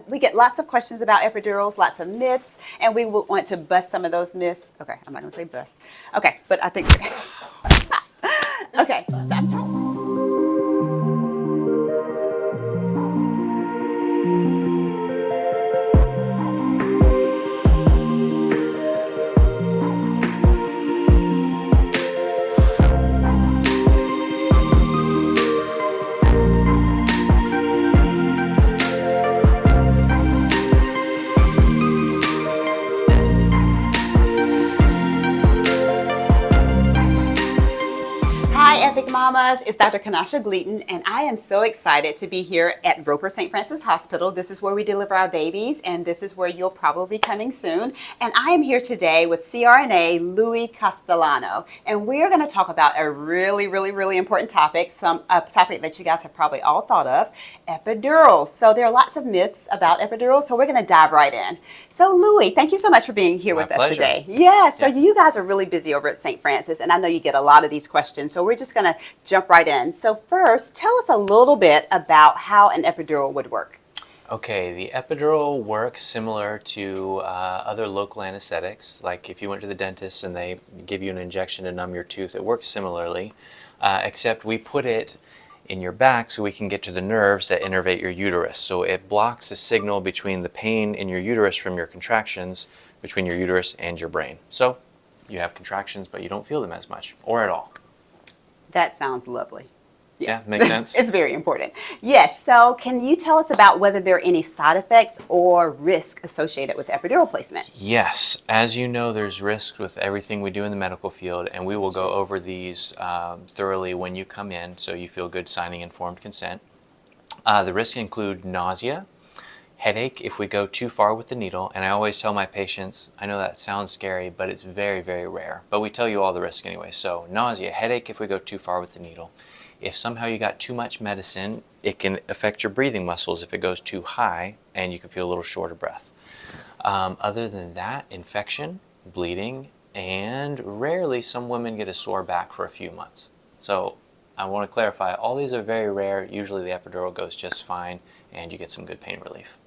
we get lots of questions about epidurals, lots of myths, and we will want to bust some of those myths. Okay, I'm not going to say bust. Okay, but I think, okay, so I'm trying. Epic Mamas, it's Dr. Kenosha Gleaton, and I am so excited to be here at Roper St. Francis Hospital. This is where we deliver our babies, and this is where you'll probably be coming soon. And I am here today with CRNA Louis Castellano, and we're going to talk about a really important topic, a topic that you guys have probably all thought of, epidurals. So there are lots of myths about epidurals, so we're going to dive right in. So Louis, thank you so much for being here with us today. Yeah, so you guys are really busy over at St. Francis, and I know you get a lot of these questions, so we're just going to jump right in. So first, tell us a little bit about how an epidural would work. Okay, the epidural works similar to other local anesthetics. Like if you went to the dentist and they give you an injection to numb your tooth, it works similarly, except we put it in your back so we can get to the nerves that innervate your uterus. So it blocks the signal between the pain in your uterus from your contractions, between your uterus and your brain. So you have contractions, but you don't feel them as much, or at all. That sounds lovely. Yes. Yeah, makes sense. It's very important. Yes, so can you tell us about whether there are any side effects or risk associated with epidural placement? Yes, as you know, there's risks with everything we do in the medical field, and we will go over these thoroughly when you come in, so you feel good signing informed consent. The risks include nausea, headache if we go too far with the needle, and I always tell my patients, I know that sounds scary, but it's very rare, but we tell you all the risks anyway. So nausea, headache if we go too far with the needle. If somehow you got too much medicine, it can affect your breathing muscles if it goes too high, and you can feel a little short of breath. Other than that, infection, bleeding, and rarely some women get a sore back for a few months. So I want to clarify, all these are very rare. Usually the epidural goes just fine, and you get some good pain relief.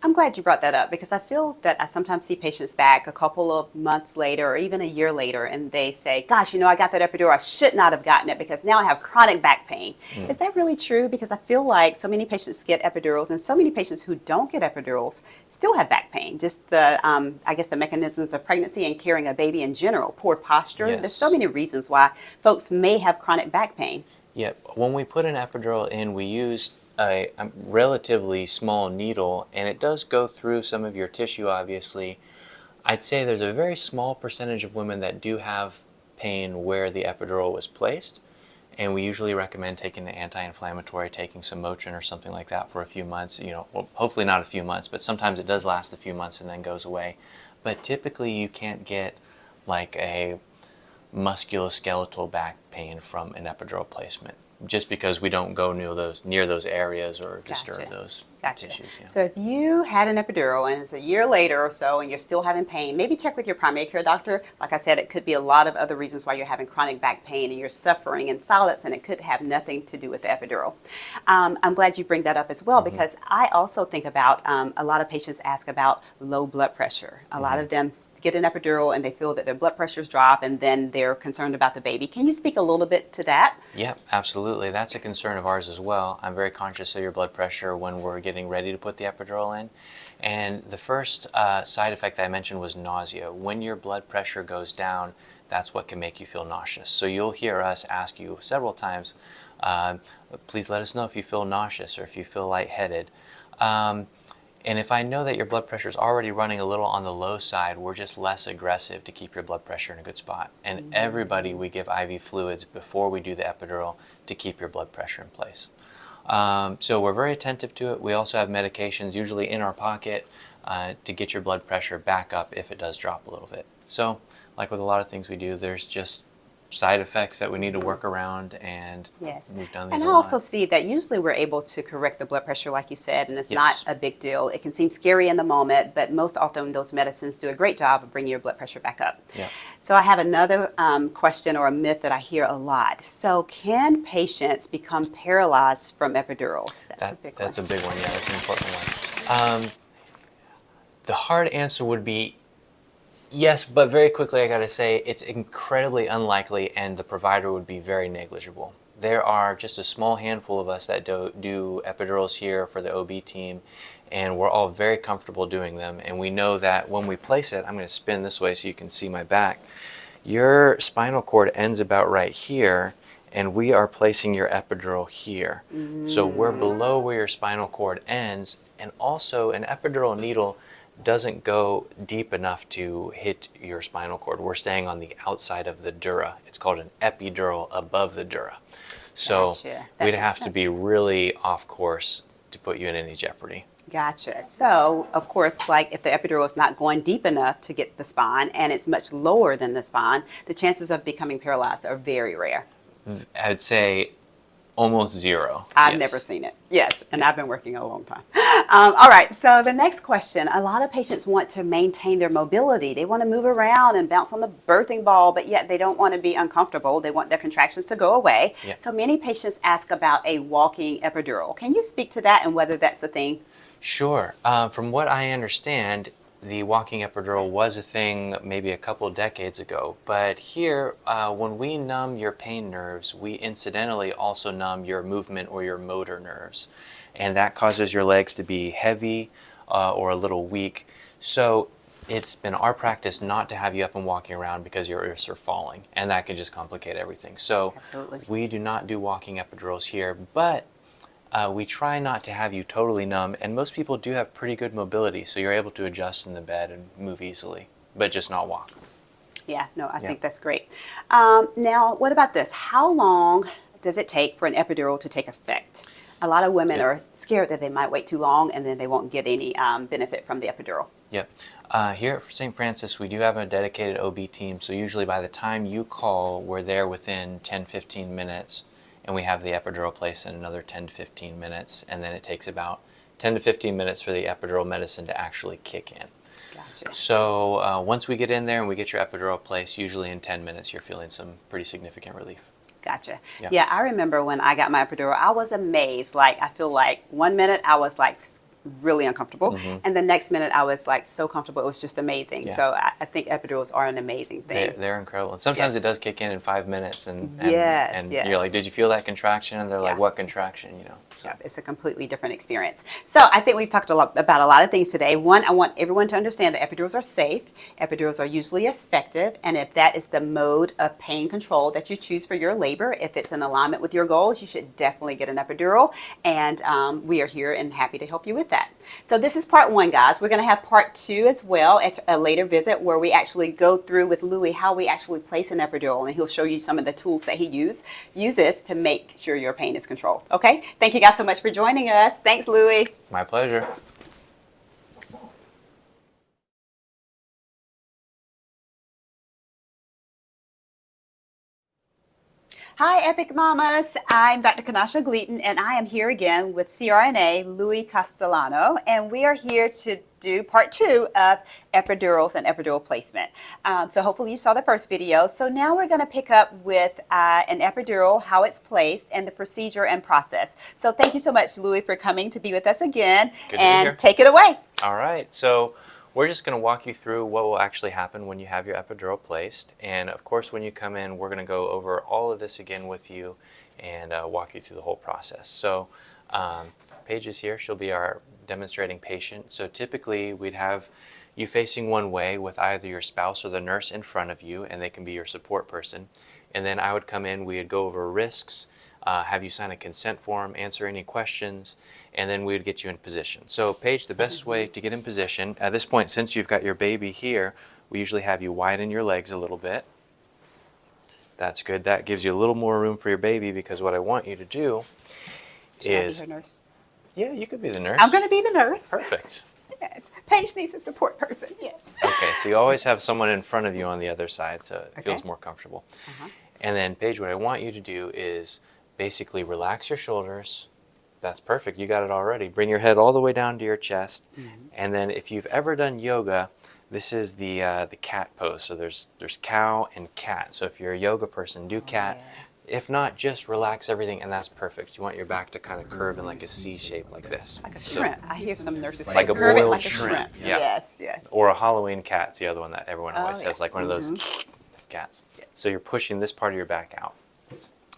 I'm glad you brought that up because I feel that I sometimes see patients back a couple of months later or even a year later and they say, gosh, you know, I got that epidural. I should not have gotten it because now I have chronic back pain. Is that really true? Because I feel like so many patients get epidurals and so many patients who don't get epidurals still have back pain. Just the, I guess the mechanisms of pregnancy and carrying a baby in general, poor posture. Yes. There's so many reasons why folks may have chronic back pain. Yeah, when we put an epidural in, we use a relatively small needle, and it does go through some of your tissue, obviously. I'd say there's a very small percentage of women that do have pain where the epidural was placed, and we usually recommend taking an anti-inflammatory, taking some Motrin or something like that for a few months. You know, well, hopefully not a few months, but sometimes it does last a few months and then goes away. But typically you can't get like a musculoskeletal back pain from an epidural placement, just because we don't go near those areas or disturb those tissues. Yeah. So if you had an epidural and it's a year later or so and you're still having pain, maybe check with your primary care doctor. Like I said, it could be a lot of other reasons why you're having chronic back pain and you're suffering in silence, and it could have nothing to do with the epidural. I'm glad you bring that up as well because I also think about a lot of patients ask about low blood pressure. A lot of them get an epidural and they feel that their blood pressures drop and then they're concerned about the baby. Can you speak a little bit to that? Yeah, absolutely. That's a concern of ours as well. I'm very conscious of your blood pressure when we're getting ready to put the epidural in. And the first side effect that I mentioned was nausea. When your blood pressure goes down, that's what can make you feel nauseous. So you'll hear us ask you several times, please let us know if you feel nauseous or if you feel lightheaded. And if I know that your blood pressure is already running a little on the low side, we're just less aggressive to keep your blood pressure in a good spot. And everybody, we give IV fluids before we do the epidural to keep your blood pressure in place. So we're very attentive to it. We also have medications usually in our pocket to get your blood pressure back up if it does drop a little bit. So like with a lot of things we do, there's just side effects that we need to work around, and we've done these and a I lot. also see that usually we're able to correct the blood pressure like you said, and it's not a big deal. It can seem scary in the moment, but most often those medicines do a great job of bringing your blood pressure back up. Yeah. So I have another question or a myth that I hear a lot. So can patients become paralyzed from epidurals? That's a big one. That's a big one, yeah, that's an important one. The hard answer would be yes, but very quickly I gotta say it's incredibly unlikely and the provider would be very negligible. There are just a small handful of us that do epidurals here for the OB team, and we're all very comfortable doing them, and we know that when we place it, I'm going to spin this way so you can see my back, your spinal cord ends about right here, and we are placing your epidural here. So we're below where your spinal cord ends, and also an epidural needle doesn't go deep enough to hit your spinal cord. We're staying on the outside of the dura. It's called an epidural above the dura. So Gotcha. we'd have to be really off course to put you in any jeopardy. Gotcha. So, of course, like if the epidural is not going deep enough to get the spine and it's much lower than the spine, the chances of becoming paralyzed are very rare. I'd say almost zero. I've never seen it. Yes, and I've been working a long time. All right, so the next question. A lot of patients want to maintain their mobility. They want to move around and bounce on the birthing ball, but yet they don't want to be uncomfortable. They want their contractions to go away. Yeah. So many patients ask about a walking epidural. Can you speak to that and whether that's a thing? Sure. From what I understand, the walking epidural was a thing maybe a couple decades ago, but here, when we numb your pain nerves, we incidentally also numb your movement or your motor nerves, and that causes your legs to be heavy or a little weak. So it's been our practice not to have you up and walking around because your wrists are falling, and that can just complicate everything. So Absolutely. we do not do walking epidurals here, but we try not to have you totally numb, and most people do have pretty good mobility, so you're able to adjust in the bed and move easily, but just not walk. Yeah, no, I think that's great. Now, what about this? How long does it take for an epidural to take effect? A lot of women are scared that they might wait too long and then they won't get any benefit from the epidural. Yep. Here at St. Francis, we do have a dedicated OB team, so usually by the time you call, we're there within 10-15 minutes, and we have the epidural placed in another 10 to 15 minutes, and then it takes about 10 to 15 minutes for the epidural medicine to actually kick in. Gotcha. So once we get in there and we get your epidural placed, usually in 10 minutes you're feeling some pretty significant relief. Gotcha. Yeah. Yeah, I remember when I got my epidural, I was amazed. Like, I feel like 1 minute I was like really uncomfortable, and the next minute I was like so comfortable. It was just amazing. Yeah. So I think epidurals are an amazing thing. They're incredible. And sometimes Yes. it does kick in 5 minutes, and Yes, you're yes. like, did you feel that contraction? And they're like, Yeah. what contraction? You know. So. Yeah, it's a completely different experience. So I think we've talked about a lot of things today. One, I want everyone to understand that epidurals are safe. Epidurals are usually effective. And if that is the mode of pain control that you choose for your labor, if it's in alignment with your goals, you should definitely get an epidural. And we are here and happy to help you with that. So this is part one, guys. We're going to have part two as well at a later visit where we actually go through with Louis how we actually place an epidural. And he'll show you some of the tools that he uses to make sure your pain is controlled. Okay? Thank you guys so much for joining us. Thanks, Louis. My pleasure. Hi, Epic Mamas. I'm Dr. Kenosha Gleaton, and I am here again with CRNA Louis Castellano, and we are here to do part two of epidurals and epidural placement. So hopefully you saw the first video. So now we're going to pick up with an epidural, how it's placed, and the procedure and process. So thank you so much, Louis, for coming to be with us again. Good to be here. And take it away. All right. So we're just going to walk you through what will actually happen when you have your epidural placed. And of course, when you come in, we're going to go over all of this again with you and walk you through the whole process. So Paige is here. She'll be our demonstrating patient. So typically we'd have you facing one way with either your spouse or the nurse in front of you, and they can be your support person. And then I would come in, we would go over risks, have you sign a consent form, answer any questions, and then we would get you in position. So Paige, the best way to get in position, at this point, since you've got your baby here, we usually have you widen your legs a little bit. That's good. That gives you a little more room for your baby, because what I want you to do is... Should I be her nurse? Yeah, you could be the nurse. I'm going to be the nurse. Perfect. Yes. Paige needs a support person. Yes. Okay, so you always have someone in front of you on the other side, so it feels Okay. more comfortable. And then, Paige, what I want you to do is basically relax your shoulders. That's perfect. You got it already. Bring your head all the way down to your chest. And then if you've ever done yoga, this is the cat pose. So there's cow and cat. So if you're a yoga person, do cat. If not, just relax everything, and that's perfect. You want your back to kind of curve in like a C shape like this. Like a shrimp. I hear some nurses say like a curve it boiled like a shrimp. shrimp. Yeah. Yes, yes. Or a Halloween cat's the other one that everyone always Oh, says, yeah. like one of those cats. So you're pushing this part of your back out.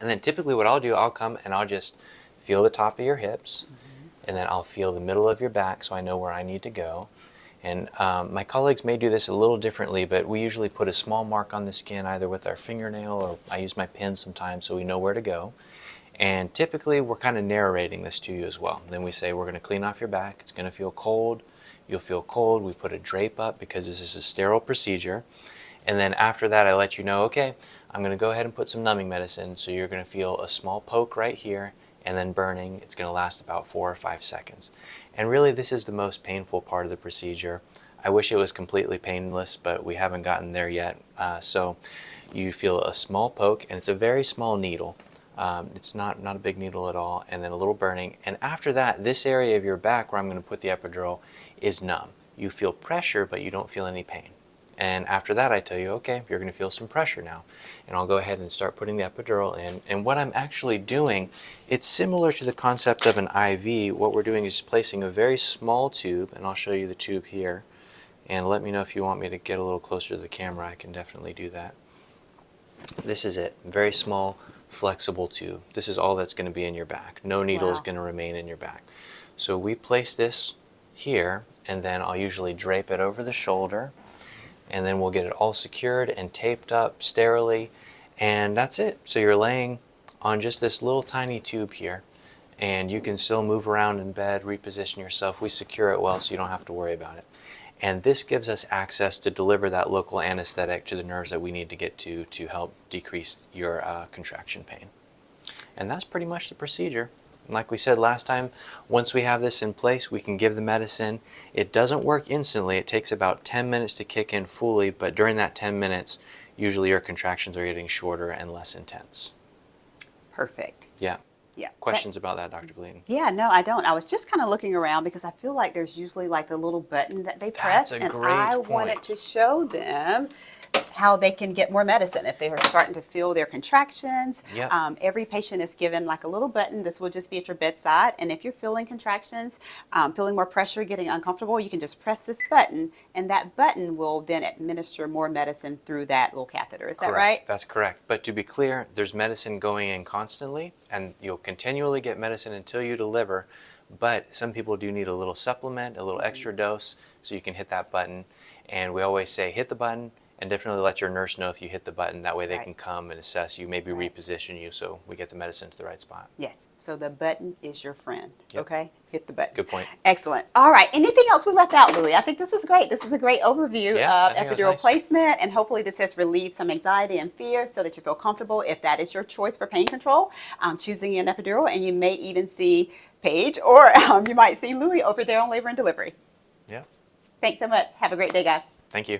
And then typically what I'll do, I'll come and I'll just feel the top of your hips, and then I'll feel the middle of your back so I know where I need to go. And my colleagues may do this a little differently, but we usually put a small mark on the skin either with our fingernail, or I use my pen sometimes so we know where to go. And typically we're kind of narrating this to you as well. Then we say we're going to clean off your back. It's going to feel cold. You'll feel cold. We put a drape up because this is a sterile procedure. And then after that I let you know, okay, I'm going to go ahead and put some numbing medicine. So you're going to feel a small poke right here and then burning. It's going to last about 4 or 5 seconds. And really this is the most painful part of the procedure. I wish it was completely painless, but we haven't gotten there yet. So you feel a small poke, and it's a very small needle. It's not a big needle at all, and then a little burning. And after that, this area of your back where I'm going to put the epidural is numb. You feel pressure, but you don't feel any pain. And after that, I tell you, okay, you're going to feel some pressure now. And I'll go ahead and start putting the epidural in. And what I'm actually doing, it's similar to the concept of an IV. What we're doing is placing a very small tube, and I'll show you the tube here. And let me know if you want me to get a little closer to the camera. I can definitely do that. This is it, very small, flexible tube. This is all that's going to be in your back. No needle is going to remain in your back. So we place this here, and then I'll usually drape it over the shoulder, and then we'll get it all secured and taped up sterilely, and that's it. So you're laying on just this little tiny tube here, and you can still move around in bed, reposition yourself. We secure it well so you don't have to worry about it. And this gives us access to deliver that local anesthetic to the nerves that we need to get to help decrease your contraction pain. And that's pretty much the procedure. And like we said last time, once we have this in place, we can give the medicine. It doesn't work instantly. It takes about 10 minutes to kick in fully, but during that 10 minutes, usually your contractions are getting shorter and less intense. Perfect. Yeah. Yeah. Questions about that, Dr. Gleaton? Yeah, no, I don't. I was just kind of looking around because I feel like there's usually like the little button that they press, That's a and great I point. wanted to show them how they can get more medicine if they are starting to feel their contractions. Yep. Every patient is given like a little button. This will just be at your bedside, and if you're feeling contractions, feeling more pressure, getting uncomfortable, you can just press this button, and that button will then administer more medicine through that little catheter. Is that right? That's correct. But to be clear, there's medicine going in constantly, and you'll continually get medicine until you deliver. But some people do need a little supplement, a little extra dose, so you can hit that button. And we always say hit the button, and definitely let your nurse know if you hit the button. That way they can come and assess you, maybe reposition you so we get the medicine to the right spot. Yes. So the button is your friend. Yep. Okay? Hit the button. Good point. Excellent. All right. Anything else we left out, Louie? I think this was great. This is a great overview Yeah, of I think it was epidural nice. placement, and hopefully this has relieved some anxiety and fear so that you feel comfortable if that is your choice for pain control, choosing an epidural. And you may even see Paige, or you might see Louie over there on labor and delivery. Yeah. Thanks so much. Have a great day, guys. Thank you.